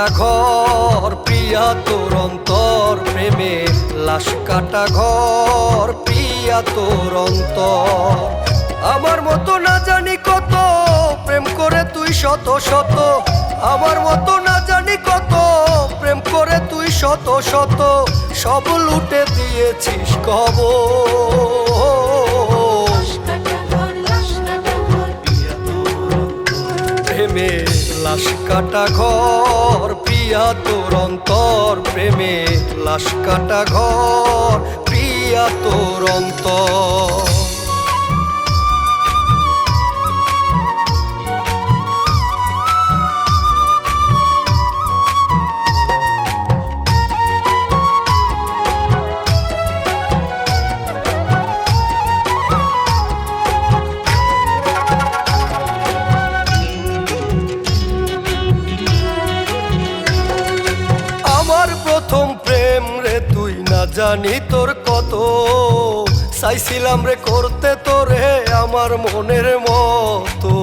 কাটা ঘর প্রিয়া তোর অন্তর, প্রেমে লাশ কাটা ঘর প্রিয়া তোর অন্তর। আমার মতো না জানি কত প্রেম করে তুই শত শত, আমার মতো না জানি কত প্রেম করে তুই শত শত, সব লুটে দিয়েছিস কবর। প্রেমে লাশ কাটা ঘর প্রিয়া তোর অন্তর, প্রেমে লাশ কাটা ঘর প্রিয়া তোর অন্তর। প্রথম প্রেম রে তুই না জানি তোর কত, চাইছিলাম রে করতে তোরে আমার মনের মতো।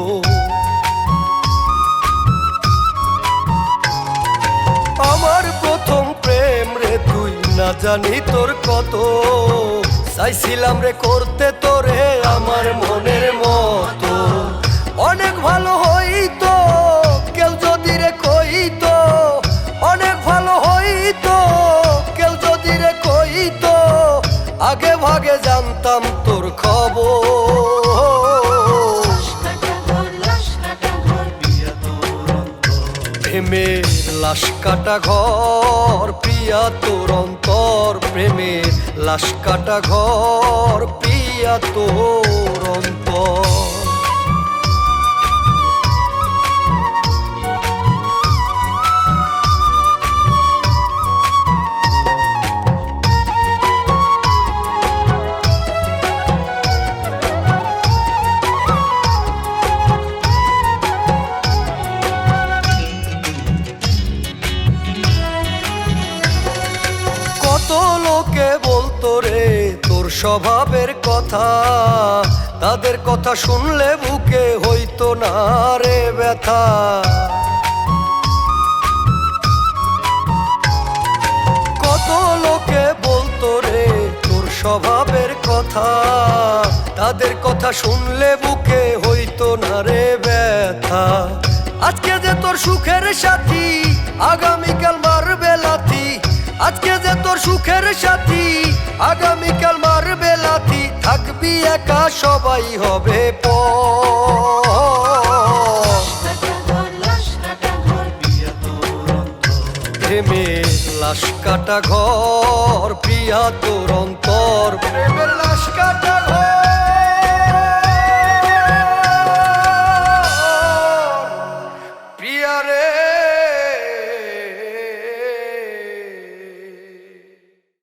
আমার প্রথম প্রেম রে তুই না জানি তোর কত, চাইছিলাম রে করতে তোরে আমার মনের মতো। অনেক ভালো হইতো কেউ যদি রে কইতো, অনেক ভালো হইতো কেউ যদি রে কইতো, আগে ভাগে জানতাম তোর খবর। প্রেমের লাশ কাটা ঘর প্রিয়া তোর অন্তর, প্রেমের লাশ কাটা ঘর প্রিয়া তোর অন্তর। কত লোকে বলতো রে তোর স্বভাবের কথা, তাদের কথা শুনলে বুকে হইতো না রে ব্যথা। কত লোকে বলতো রে তোর স্বভাবের কথা, তাদের কথা শুনলে বুকে হইতো না রে ব্যথা। আজকে যে তোর সুখের সাথী আগামীকাল মারবে লাথি, আজকে যে তোর সুখের সাথী আগামীকাল মারবে লাথি, থাকবি একা সবাই হবে পর। প্রেমের লাশ কাটা ঘর প্রিয়া তোর অন্তর, প্রেমের লাশ কাটা